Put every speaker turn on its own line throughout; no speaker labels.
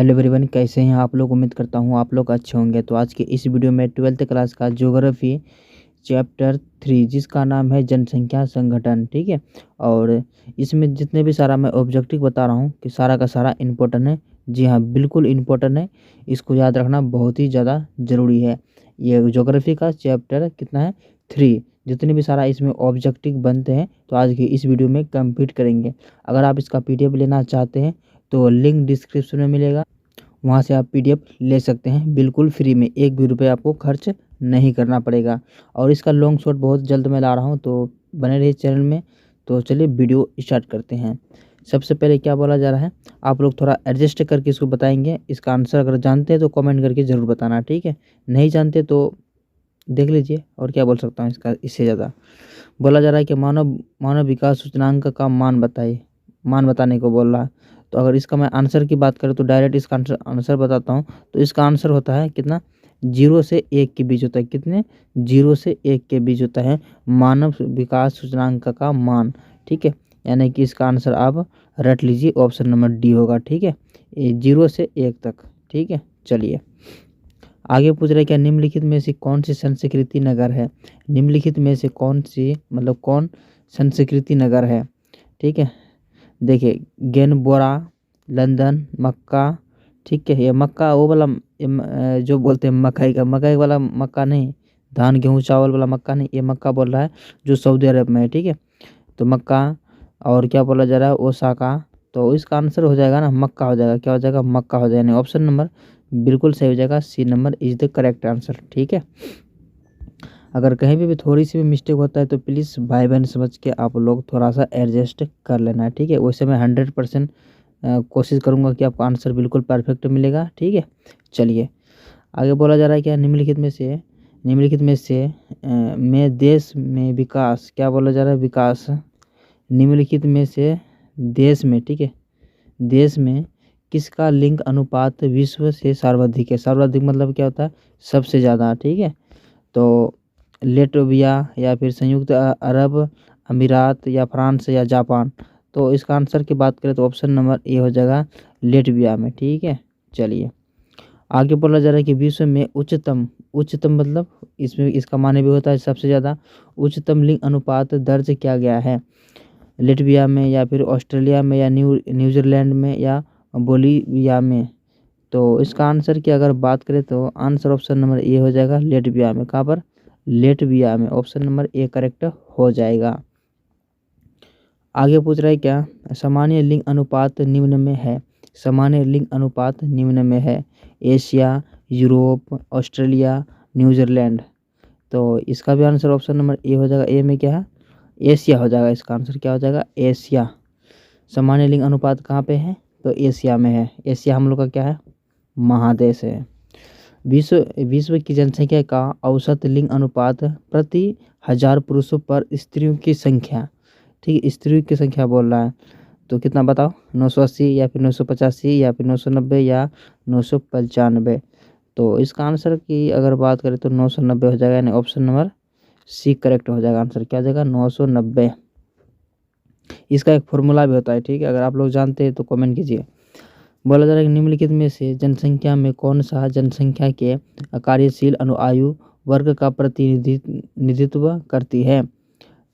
Hello everyone, कैसे हैं आप लोग। उम्मीद करता हूँ आप लोग अच्छे होंगे। तो आज के इस वीडियो में 12th क्लास का ज्योग्राफी चैप्टर 3 जिसका नाम है जनसंख्या संगठन, ठीक है। और इसमें जितने भी सारा मैं ऑब्जेक्टिव बता रहा हूँ कि सारा का सारा इम्पोर्टेंट है। जी हाँ, बिल्कुल इम्पोर्टेंट है। इसको याद रखना बहुत ही ज़्यादा ज़रूरी है। ये ज्योग्राफी का चैप्टर कितना है 3। जितने भी सारा इसमें ऑब्जेक्टिव बनते हैं तो आज की इस वीडियो में कंप्लीट करेंगे। अगर आप इसका PDF लेना चाहते हैं तो लिंक डिस्क्रिप्शन में मिलेगा, वहाँ से आप PDF ले सकते हैं बिल्कुल फ्री में। एक भी रुपये आपको खर्च नहीं करना पड़ेगा। और इसका लॉन्ग शॉट बहुत जल्द मैं ला रहा हूँ, तो बने रहिए चैनल में। तो चलिए वीडियो स्टार्ट करते हैं। सबसे पहले क्या बोला जा रहा है, आप लोग थोड़ा एडजस्ट करके इसको बताएंगे। इसका आंसर अगर जानते हैं तो कमेंट करके ज़रूर बताना, ठीक है। नहीं जानते तो देख लीजिए। और क्या बोल सकता हूँ इसका, इससे ज़्यादा बोला जा रहा है कि मानव मानव विकास सूचकांक का मान बताइए। मान बताने को बोल रहा है। तो अगर इसका मैं आंसर की बात करूँ तो डायरेक्ट इसका आंसर बताता हूँ। तो इसका आंसर होता है कितना, 0 से 1 के बीच होता है। कितने, 0 से 1 के बीच होता है मानव विकास सूचकांक का मान, ठीक है। यानी कि इसका आंसर आप रट लीजिए, ऑप्शन नंबर डी होगा, ठीक है। 0 से 1 तक, ठीक है। चलिए आगे पूछ रहे हैं, क्या निम्नलिखित में से कौन सी संस्कृति नगर है। निम्नलिखित में से कौन सी, मतलब कौन संस्कृति नगर है, ठीक है। देखिए गेनबोरा, लंदन, मक्का, ठीक है। ये मक्का वो वाला जो बोलते हैं मकई वाला मक्का नहीं, धान गेहूँ चावल वाला मक्का नहीं। ये मक्का बोल रहा है जो सऊदी अरब में है, ठीक है। तो मक्का और क्या बोला जा रहा है, ओसाका। तो इसका आंसर हो जाएगा ना मक्का हो जाएगा। क्या हो जाएगा, मक्का हो जाएगा। यानी ऑप्शन नंबर बिल्कुल सही हो जाएगा, C number is the correct answer, ठीक है। अगर कहीं भी थोड़ी सी भी मिस्टेक होता है तो प्लीज़ भाई बहन समझ के आप लोग थोड़ा सा एडजस्ट कर लेना है, ठीक है। वैसे मैं 100% कोशिश करूँगा कि आपका आंसर बिल्कुल परफेक्ट मिलेगा, ठीक है। चलिए आगे बोला जा रहा है, क्या निम्नलिखित में से में देश में विकास, क्या बोला जा रहा है, विकास। निम्नलिखित में से देश में, ठीक है, देश में किसका लिंग अनुपात विश्व से सर्वाधिक है। सर्वाधिक मतलब क्या होता है, सबसे ज़्यादा, ठीक है। तो लेटविया या फिर संयुक्त अरब अमीरात या फ्रांस या जापान। तो इसका आंसर की बात करें तो ऑप्शन नंबर ए हो जाएगा लेटविया में, ठीक है। चलिए आगे बोला जा रहा है कि विश्व में उच्चतम, उच्चतम मतलब इसमें इसका माने भी होता है सबसे ज़्यादा, उच्चतम लिंग अनुपात दर्ज किया गया है लेटविया में या फिर ऑस्ट्रेलिया में या न्यूजीलैंड में या बोलीविया में। तो इसका आंसर की अगर बात करें तो आंसर ऑप्शन नंबर ए हो जाएगा लेटविया में। कहाँ पर, लेटविया में। ऑप्शन नंबर ए करेक्ट हो जाएगा। आगे पूछ रहा है, क्या सामान्य लिंग अनुपात निम्न में है। सामान्य लिंग अनुपात निम्न में है, एशिया, यूरोप, ऑस्ट्रेलिया, न्यूजीलैंड। तो इसका भी आंसर ऑप्शन नंबर ए हो जाएगा। ए में क्या है, एशिया हो जाएगा। इसका आंसर क्या हो जाएगा, एशिया। सामान्य लिंग अनुपात कहाँ पे है, तो एशिया में है। एशिया हम लोग का क्या है, महादेश है। विश्व की जनसंख्या का औसत लिंग अनुपात प्रति 1000 पुरुषों पर स्त्रियों की संख्या, ठीक है। स्त्रियों की संख्या बोल रहा है तो कितना बताओ, 980 या फिर 985 या फिर 990 या 995। तो इसका आंसर की अगर बात करें तो 990 हो जाएगा। यानी ऑप्शन नंबर सी करेक्ट हो जाएगा। आंसर क्या हो जाएगा, 990। इसका एक फॉर्मूला भी होता है, ठीक है। अगर आप लोग जानते हैं तो कमेंट कीजिए। बोला जा रहा है कि निम्नलिखित में से जनसंख्या में कौन सा जनसंख्या के कार्यशील अनुआयु वर्ग का प्रतिनिधित्व करती है।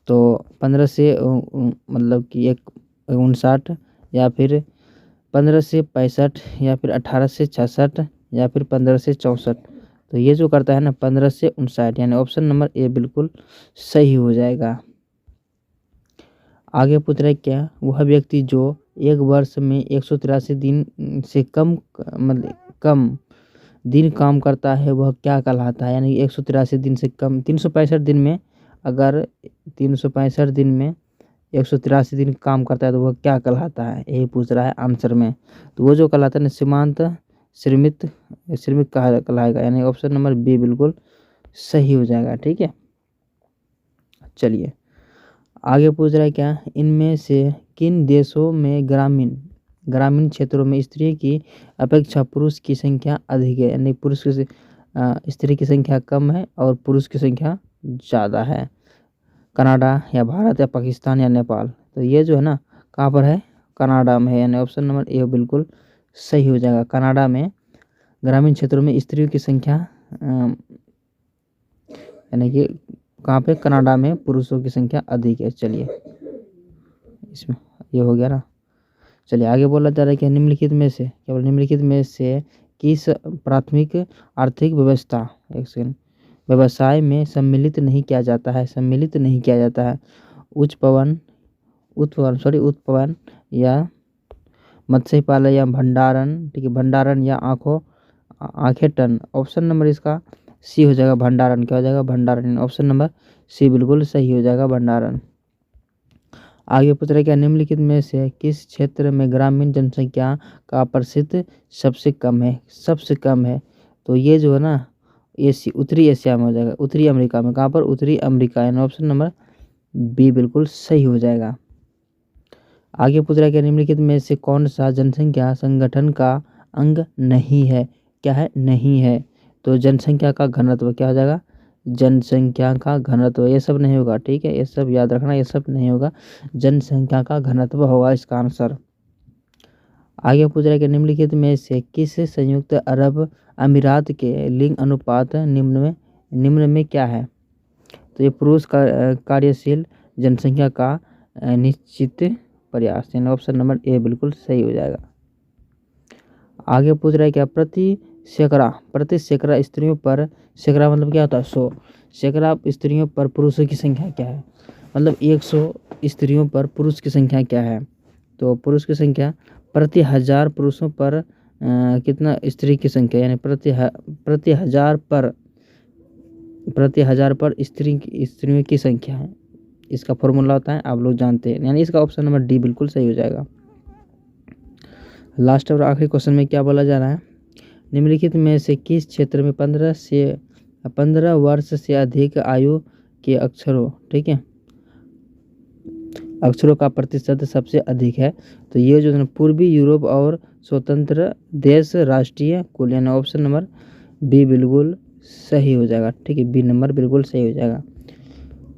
तो 15 से मतलब कि 59 या फिर 15 से 65 या फिर 18 से 66 या फिर 15 से 64। तो ये जो करता है ना 15 से 59, यानी ऑप्शन नंबर ए बिल्कुल सही हो जाएगा। आगे पूछ रहा है, क्या वह व्यक्ति जो एक वर्ष में 183 दिन से कम मतलब कम दिन काम करता है वह क्या कहलाता है। यानी 183 दिन से कम, 365 दिन में अगर 365 दिन में 183 दिन काम करता है तो वह क्या कहलाता है, यही पूछ रहा है आंसर में। तो वो जो कहलाता है ना सीमांत श्रमित श्रमिक कहलाएगा। यानी ऑप्शन नंबर बी बिल्कुल सही हो जाएगा, ठीक है। चलिए आगे पूछ रहा है, क्या इनमें से किन देशों में ग्रामीण क्षेत्रों में स्त्री की अपेक्षा पुरुष की संख्या अधिक है। यानी स्त्री की संख्या कम है और पुरुष की संख्या ज़्यादा है। कनाडा या भारत या पाकिस्तान या नेपाल। तो ये जो है ना कहाँ पर है, कनाडा में है। यानी ऑप्शन नंबर ए बिल्कुल सही हो जाएगा। कनाडा में ग्रामीण क्षेत्रों में स्त्रियों की संख्या यानी कि कहाँ पे, कनाडा में पुरुषों की संख्या अधिक है। चलिए इसमें ये हो गया ना। चलिए आगे बोला जा रहा है कि निम्नलिखित में से, केवल निम्नलिखित में से किस प्राथमिक आर्थिक व्यवस्था, एक सेकंड, व्यवसाय में सम्मिलित नहीं किया जाता है, सम्मिलित नहीं किया जाता है। उत्पवन या मत्स्य पालन या भंडारण, ठीक है, भंडारण या आंखें टन। ऑप्शन नंबर इसका सी हो जाएगा, भंडारण। क्या हो जाएगा, भंडारण। ऑप्शन नंबर सी बिल्कुल सही हो जाएगा, भंडारण। आगे पूछ रहे क्या, निम्नलिखित में से किस क्षेत्र में ग्रामीण जनसंख्या का प्रतिशत सबसे कम है, सबसे कम है। तो ये जो है ना, उत्तरी एशिया में हो जाएगा, उत्तरी अमेरिका में। कहाँ पर, उत्तरी अमेरिका। यानी ऑप्शन नंबर बी बिल्कुल सही हो जाएगा। आगे पूछ रहा है कि निम्नलिखित में से कौन सा जनसंख्या संगठन का अंग नहीं है। क्या है, नहीं है। तो जनसंख्या का घनत्व क्या हो जाएगा, जनसंख्या का घनत्व। ये सब नहीं होगा, ठीक है, ये सब याद रखना, ये सब नहीं होगा, जनसंख्या का घनत्व होगा इसका आंसर। आगे पूछ रहा है कि निम्नलिखित में से किस संयुक्त अरब अमीरात के लिंग अनुपात निम्न में क्या है। तो ये पुरुष का कार्यशील जनसंख्या का निश्चित प्रयास, यानी ऑप्शन नंबर ए बिल्कुल सही हो जाएगा। आगे पूछ रहा है क्या, प्रति सैकड़ा स्त्रियों पर, सैकड़ा मतलब क्या होता है, 100, सैकड़ा स्त्रियों पर पुरुषों की संख्या क्या है, मतलब 100 स्त्रियों पर पुरुष की संख्या क्या है। तो पुरुष की संख्या प्रति 1000 पुरुषों पर कितना स्त्री की संख्या, यानी प्रति हजार पर स्त्रियों की संख्या है। इसका फॉर्मूला होता है, आप लोग जानते हैं, यानी इसका ऑप्शन नंबर डी बिल्कुल सही हो जाएगा। लास्ट और आखिरी क्वेश्चन में क्या बोला जा रहा है, निम्नलिखित में से किस क्षेत्र में 15 वर्ष से अधिक आयु के अक्षरों, ठीक है, अक्षरों का प्रतिशत सबसे अधिक है। तो ये जो है पूर्वी यूरोप और स्वतंत्र देश राष्ट्रीय कुल, यानी ऑप्शन नंबर बी बिल्कुल सही हो जाएगा, ठीक है, बी नंबर बिल्कुल सही हो जाएगा।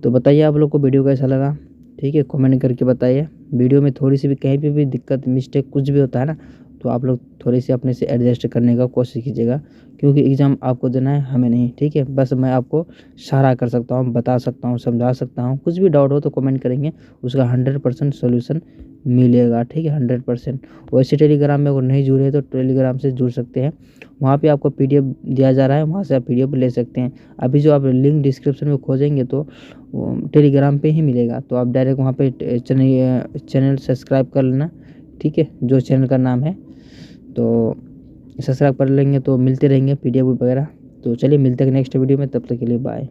तो बताइए आप लोग को वीडियो कैसा लगा, ठीक है, कमेंट करके बताइए। वीडियो में थोड़ी सी भी कहीं पे भी दिक्कत, मिस्टेक कुछ भी होता है ना, तो आप लोग थोड़ी सी अपने से एडजस्ट करने का कोशिश कीजिएगा, क्योंकि एग्ज़ाम आपको देना है, हमें नहीं, ठीक है। बस मैं आपको सहारा कर सकता हूँ, बता सकता हूँ, समझा सकता हूँ। कुछ भी डाउट हो तो कमेंट करेंगे, उसका 100% सोल्यूशन मिलेगा, ठीक है, 100%। वैसे टेलीग्राम में अगर नहीं जुड़े तो टेलीग्राम से जुड़ सकते हैं, वहाँ पे आपको PDF दिया जा रहा है, वहाँ से आप PDF ले सकते हैं। अभी जो आप लिंक डिस्क्रिप्शन में खोजेंगे तो टेलीग्राम पे ही मिलेगा, तो आप डायरेक्ट वहाँ पे चैनल सब्सक्राइब कर लेना, ठीक है, जो चैनल का नाम है, तो सब्सक्राइब कर लेंगे तो मिलते रहेंगे PDF वगैरह। तो चलिए मिलते हैं नेक्स्ट वीडियो में, तब तक के लिए बाय।